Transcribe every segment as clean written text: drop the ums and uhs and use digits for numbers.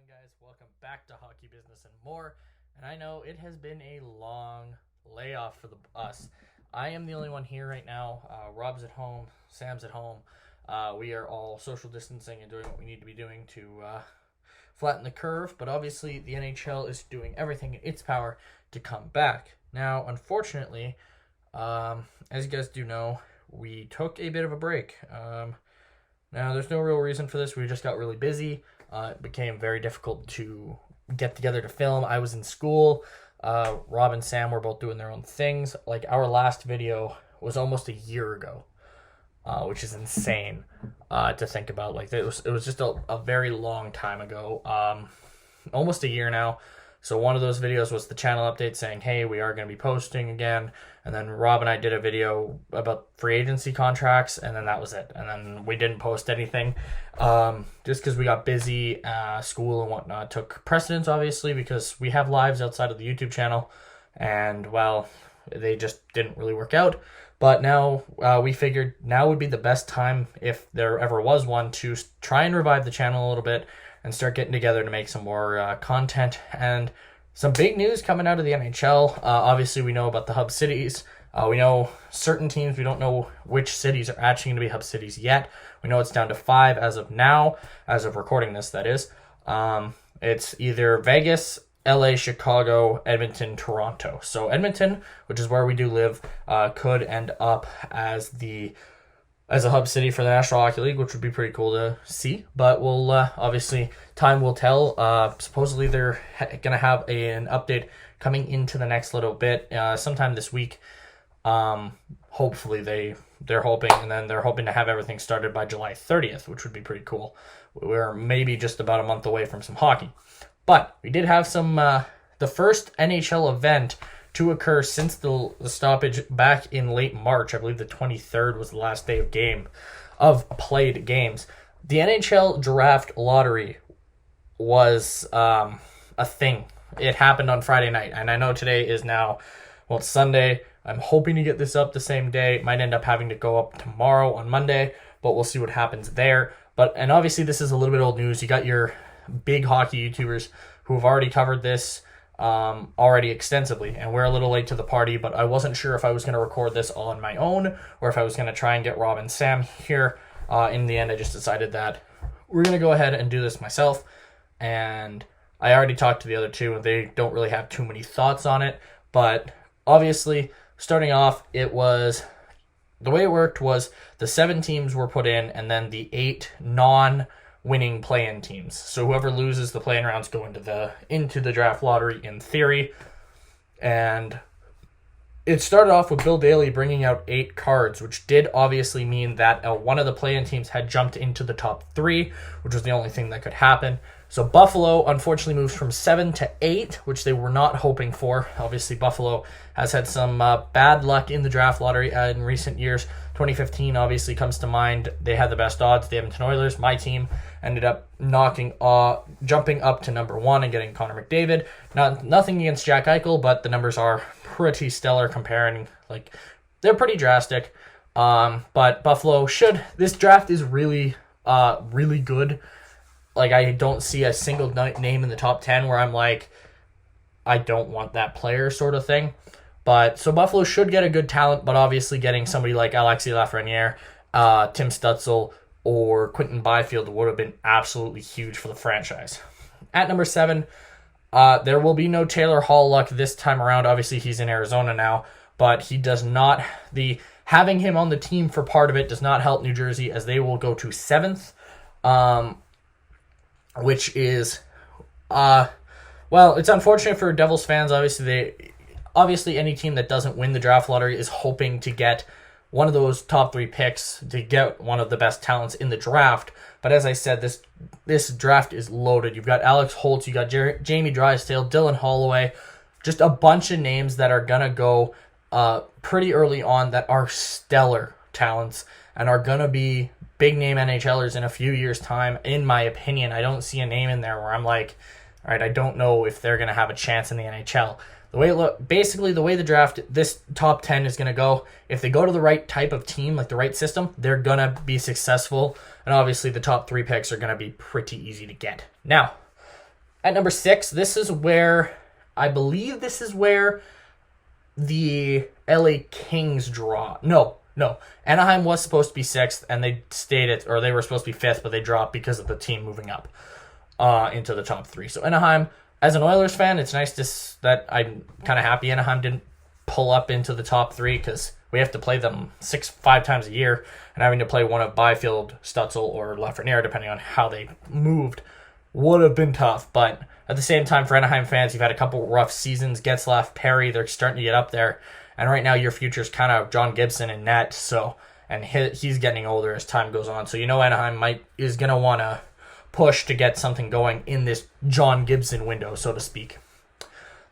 guys? Welcome back to Hockey Business and More. And I know it has been a long layoff for us. I am the only one here right now. Rob's at home. Sam's at home. We are all social distancing and doing what we need to be doing to flatten the curve. But obviously, the NHL is doing everything in its power to come back. Now, unfortunately, as you guys do know, we took a bit of a break. Now, there's no real reason for this. We just got really busy. It became very difficult to get together to film. I was in school. Rob and Sam were both doing their own things. Like, our last video was almost a year ago, which is insane to think about. Like, it was just a very long time ago, almost a year now. So one of those videos was the channel update saying, hey, we are going to be posting again. And then Rob and I did a video about free agency contracts, and then that was it. And then we didn't post anything just because we got busy. School and whatnot took precedence, obviously, because we have lives outside of the YouTube channel. And, well, they just didn't really work out. But now we figured now would be the best time, if there ever was one, to try and revive the channel a little bit and start getting together to make some more content. And some big news coming out of the NHL. Obviously, we know about the hub cities. We know certain teams. We don't know which cities are actually going to be hub cities yet. We know it's down to 5 as of now, as of recording this, that is. It's either Vegas, LA, Chicago, Edmonton, Toronto. So Edmonton, which is where we do live, could end up as a hub city for the National Hockey League, which would be pretty cool to see. But we'll obviously, time will tell. Supposedly they're going to have an update coming into the next little bit, sometime this week. Hopefully they're hoping, and then they're hoping to have everything started by July 30th, which would be pretty cool. We're maybe just about a month away from some hockey. But we did have some, the first NHL event to occur since the stoppage back in late March. I believe the 23rd was the last day of played games. The NHL Draft Lottery was a thing. It happened on Friday night, and I know today is now, well, it's Sunday. I'm hoping to get this up the same day. It might end up having to go up tomorrow on Monday, but we'll see what happens there. And obviously this is a little bit old news. You got your big hockey YouTubers who have already covered this already extensively, and we're a little late to the party, but I wasn't sure if I was going to record this on my own or if I was going to try and get Rob and Sam here. In the end, I just decided that we're going to go ahead and do this myself, and I already talked to the other two, and they don't really have too many thoughts on it. But obviously, starting off, the way it worked was the 7 teams were put in, and then the 8 non-winning play-in teams. So whoever loses the play-in rounds go into the draft lottery in theory. And it started off with Bill Daly bringing out 8 cards, which did obviously mean that one of the play-in teams had jumped into the top 3, which was the only thing that could happen. So Buffalo, unfortunately, moves from 7 to 8, which they were not hoping for. Obviously, Buffalo has had some bad luck in the draft lottery in recent years. 2015 obviously comes to mind. They had the best odds. The Edmonton Oilers, my team, ended up jumping up to number 1 and getting Connor McDavid. Nothing against Jack Eichel, but the numbers are pretty stellar comparing. Like, they're pretty drastic. But Buffalo this draft is really, really good. Like, I don't see a single name in the top 10 where I'm like, I don't want that player sort of thing. But so Buffalo should get a good talent, but obviously getting somebody like Alexis Lafreniere, Tim Stutzel, or Quentin Byfield would have been absolutely huge for the franchise. At number 7, there will be no Taylor Hall luck this time around. Obviously, he's in Arizona now, but he does not. Having him on the team for part of it does not help New Jersey, as they will go to 7th. Which is, well, it's unfortunate for Devils fans. Obviously, any team that doesn't win the draft lottery is hoping to get one of those top 3 picks to get one of the best talents in the draft. But as I said, this draft is loaded. You've got Alex Holtz, you got Jamie Drysdale, Dylan Holloway, just a bunch of names that are gonna go pretty early on that are stellar talents and are gonna be big name NHLers in a few years' time. In my opinion, I don't see a name in there where I'm like, all right, I don't know if they're going to have a chance in the NHL. The way the draft, this top 10 is going to go, if they go to the right type of team, like the right system, they're going to be successful. And obviously the top 3 picks are going to be pretty easy to get. Now, At number 6, I believe this is where the LA Kings draw. No. Anaheim was supposed to be 6th, and they they were supposed to be 5th, but they dropped because of the team moving up into the top 3. So Anaheim, as an Oilers fan, it's nice that I'm kind of happy Anaheim didn't pull up into the top 3, because we have to play them 5 times a year, and having to play one of Byfield, Stutzel, or Lafreniere, depending on how they moved, would have been tough. But at the same time, for Anaheim fans, you've had a couple rough seasons. Getzlaf, Perry, they're starting to get up there. And right now, your future is kind of John Gibson and net. And he's getting older as time goes on. So Anaheim is going to want to push to get something going in this John Gibson window, so to speak.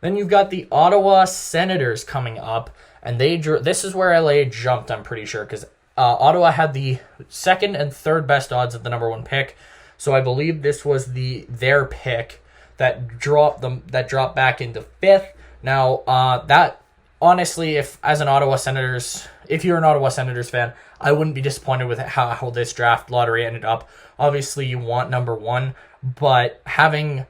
Then you've got the Ottawa Senators coming up. And this is where LA jumped, I'm pretty sure, because Ottawa had the second and third best odds at the number 1 pick. So I believe this was their pick that dropped back into 5th. Now, that honestly, if you're an Ottawa Senators fan, I wouldn't be disappointed with how this draft lottery ended up. Obviously, you want number 1, but having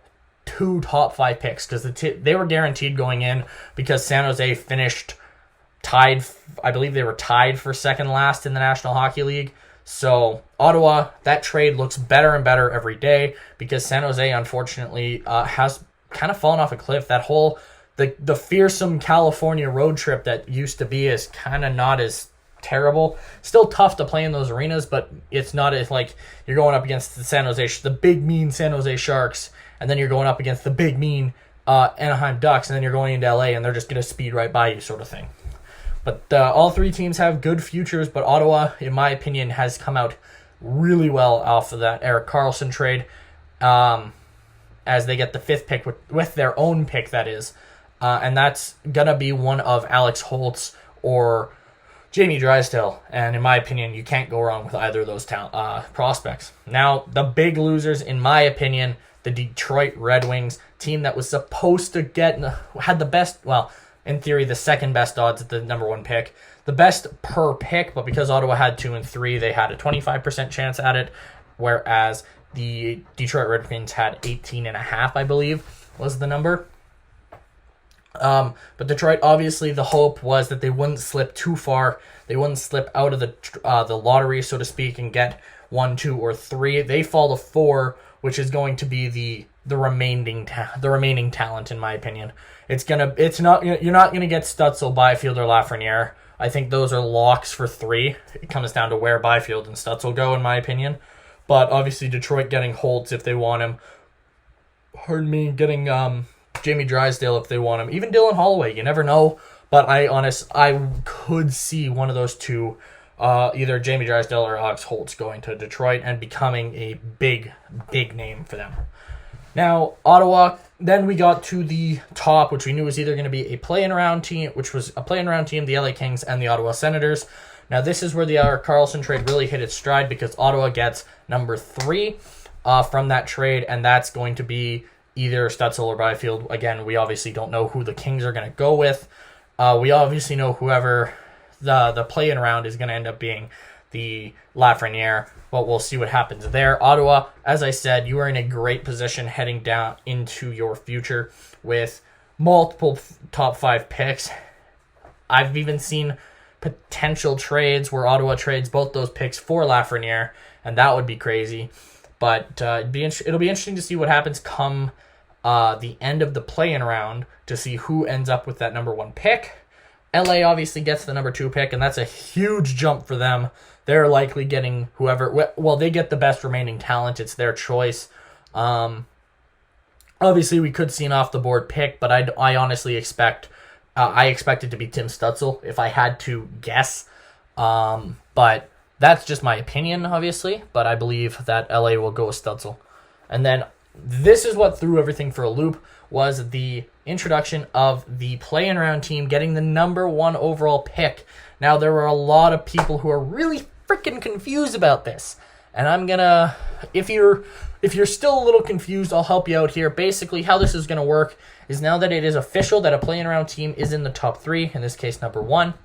2 top 5 picks, because they were guaranteed going in, because San Jose finished tied. I believe they were tied for second last in the National Hockey League. So Ottawa, that trade looks better and better every day, because San Jose, unfortunately, has kind of fallen off a cliff. That whole the fearsome California road trip that used to be is kind of not as terrible. Still tough to play in those arenas, but it's not as like you're going up against the big mean San Jose Sharks, and then you're going up against the big mean Anaheim Ducks, and then you're going into LA, and they're just going to speed right by you, sort of thing. But all 3 teams have good futures, but Ottawa, in my opinion, has come out really well off of that Erik Karlsson trade, as they get the 5th pick with their own pick, that is. And that's going to be one of Alex Holtz or Jamie Drysdale. And in my opinion, you can't go wrong with either of those prospects. Now, the big losers, in my opinion, the Detroit Red Wings, team that was supposed to had the best, in theory, the second best odds at the number 1 pick. The best per pick, but because Ottawa had 2 and 3, they had a 25% chance at it, whereas the Detroit Red Wings had 18.5, I believe, was the number. But Detroit, obviously, the hope was that they wouldn't slip too far. They wouldn't slip out of the lottery, so to speak, and get 1, 2, or 3. They fall to 4, which is going to be the remaining talent, in my opinion. You're not gonna get Stutzel, Byfield, or Lafreniere. I think those are locks for 3. It comes down to where Byfield and Stutzel go, in my opinion. But obviously, Detroit getting Holtz if they want him. Getting Jamie Drysdale if they want him. Even Dylan Holloway, you never know. But I could see one of those 2, either Jamie Drysdale or Alex Holtz, going to Detroit and becoming a big, big name for them. Now, Ottawa, then we got to the top, which we knew was either going to be a play-in round team, the LA Kings, and the Ottawa Senators. Now, this is where the Karlsson trade really hit its stride, because Ottawa gets number 3 from that trade, and that's going to be either Stutzel or Byfield. Again, we obviously don't know who the Kings are going to go with. We obviously know whoever the play-in round is going to end up being the Lafreniere, but we'll see what happens there. Ottawa, as I said, you are in a great position heading down into your future with multiple top 5 picks. I've even seen potential trades where Ottawa trades both those picks for Lafreniere, and that would be crazy. But it'll be interesting to see what happens come the end of the play-in round to see who ends up with that number 1 pick. LA obviously gets the number 2 pick, and that's a huge jump for them. They're likely getting they get the best remaining talent. It's their choice. Obviously, we could see an off-the-board pick, but I honestly expect it to be Tim Stutzel, if I had to guess. But that's just my opinion, obviously, but I believe that LA will go with Stutzel. And then this is what threw everything for a loop, was the introduction of the play-in round team getting the number 1 overall pick. Now, there were a lot of people who are really freaking confused about this. And I'm gonna, if you're still a little confused, I'll help you out here. Basically, how this is gonna work is, now that it is official that a play-in round team is in the top 3, in this case number 1,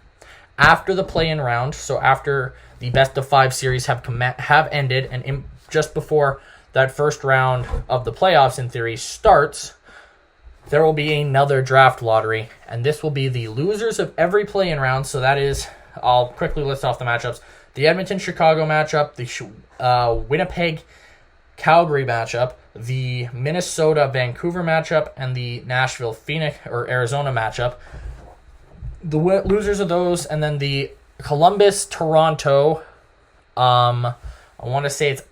after the play-in round, so after the best of 5 series have ended, and just before that first round of the playoffs, in theory, starts, there will be another draft lottery, and this will be the losers of every play-in round. So that is, I'll quickly list off the matchups: the Edmonton-Chicago matchup, the Winnipeg-Calgary matchup, the Minnesota-Vancouver matchup, and the Nashville-Phoenix or Arizona matchup. The losers of those, and then the Columbus-Toronto, I want to say it's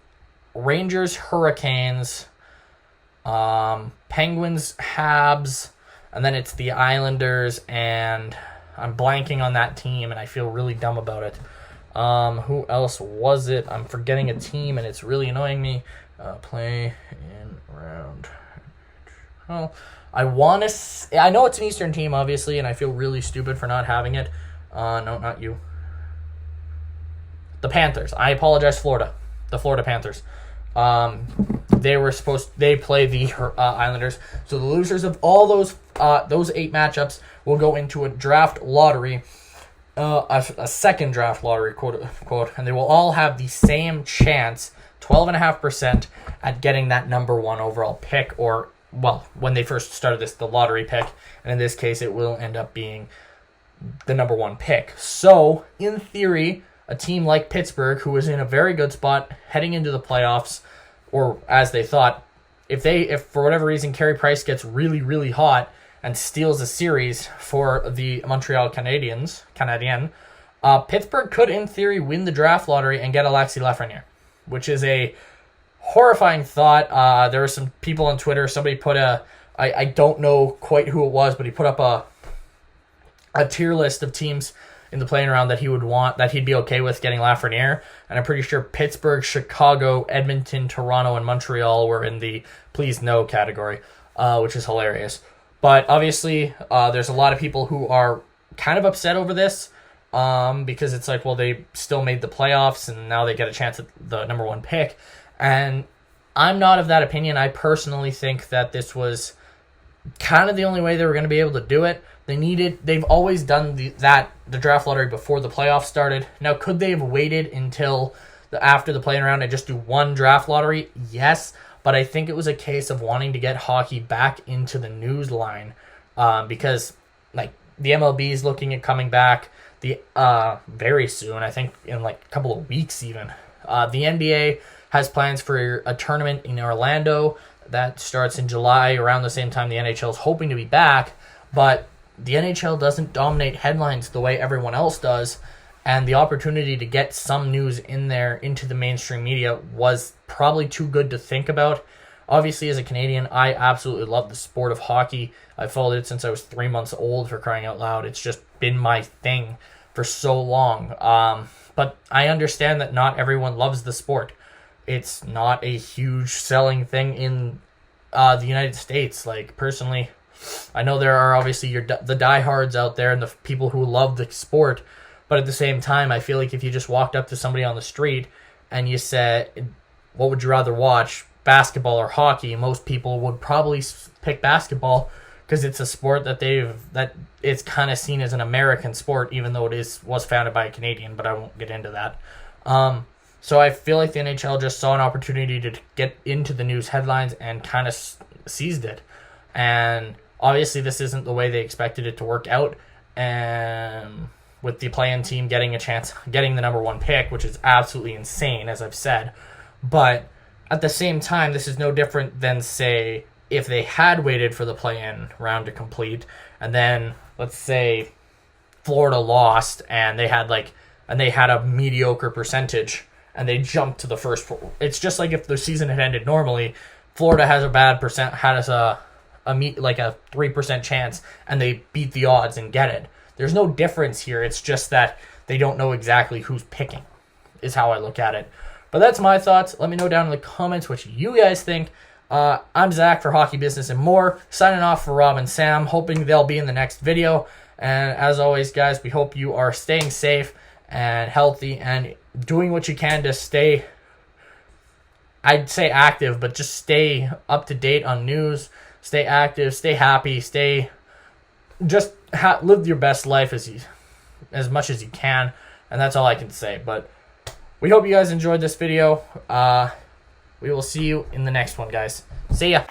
Rangers-Hurricanes, Penguins, Habs, and then it's the Islanders, and I'm blanking on that team, and I feel really dumb about it. Who else was it? I'm forgetting a team, and it's really annoying me. Play in round. Oh, I know it's an Eastern team, obviously, and I feel really stupid for not having it. No, not you. The Panthers. I apologize, Florida. The Florida Panthers. They play the Islanders. So the losers of all those 8 matchups will go into a draft lottery, a second draft lottery, quote unquote, and they will all have the same chance, 12.5%, at getting that number 1 overall pick, or, well, when they first started this, the lottery pick, and in this case, it will end up being the number 1 pick. So, in theory, a team like Pittsburgh, who was in a very good spot heading into the playoffs, or as they thought, if for whatever reason Carey Price gets really, really hot and steals a series for the Montreal Canadiens, Pittsburgh could, in theory, win the draft lottery and get Alexis Lafreniere, which is a horrifying thought. There were some people on Twitter, somebody put I don't know quite who it was, but he put up a tier list of teams in the play-in round that he'd be okay with getting Lafreniere, and I'm pretty sure Pittsburgh, Chicago, Edmonton, Toronto, and Montreal were in the please no category, which is hilarious. But obviously, there's a lot of people who are kind of upset over this, because it's like, well, they still made the playoffs, and now they get a chance at the number 1 pick, and I'm not of that opinion. I personally think that this was kind of the only way they were going to be able to do it. They've always done the draft lottery before the playoffs started. Now, could they have waited until after the play-in round and just do 1 draft lottery? Yes, but I think it was a case of wanting to get hockey back into the news line, because like the MLB is looking at coming back very soon. I think in like a couple of weeks even. The NBA has plans for a tournament in Orlando that starts in July, around the same time the NHL is hoping to be back, but the NHL doesn't dominate headlines the way everyone else does, and the opportunity to get some news in there into the mainstream media was probably too good to think about. Obviously, as a Canadian, I absolutely love the sport of hockey. I've followed it since I was 3 months old, for crying out loud. It's just been my thing for so long. But I understand that not everyone loves the sport. It's not a huge selling thing in the United States. Like, personally, I know there are obviously the diehards out there and the people who love the sport, but at the same time, I feel like if you just walked up to somebody on the street and you said, what would you rather watch, basketball or hockey, most people would probably pick basketball, because it's a sport that it's kind of seen as an American sport, even though it was founded by a Canadian, but I won't get into that. So I feel like the NHL just saw an opportunity to get into the news headlines and kind of seized it. And obviously this isn't the way they expected it to work out, and with the play-in team getting a chance, getting the number 1 pick, which is absolutely insane, as I've said. But at the same time, this is no different than, say, if they had waited for the play-in round to complete, and then, let's say, Florida lost, and they had a mediocre percentage, and they jumped to the first. It's just like if the season had ended normally, Florida has a bad percent, has a 3% chance, and they beat the odds and get it. There's no difference here. It's just that they don't know exactly who's picking, is how I look at it. But that's my thoughts. Let me know down in the comments what you guys think. I'm Zach for Hockey Business and More, signing off for Rob and Sam, hoping they'll be in the next video. And as always, guys, we hope you are staying safe and healthy and doing what you can to stay, I'd say active, but just stay up to date on news. Stay active, stay happy, live your best life as much as you can, and that's all I can say. But we hope you guys enjoyed this video. We will see you in the next one, guys. See ya.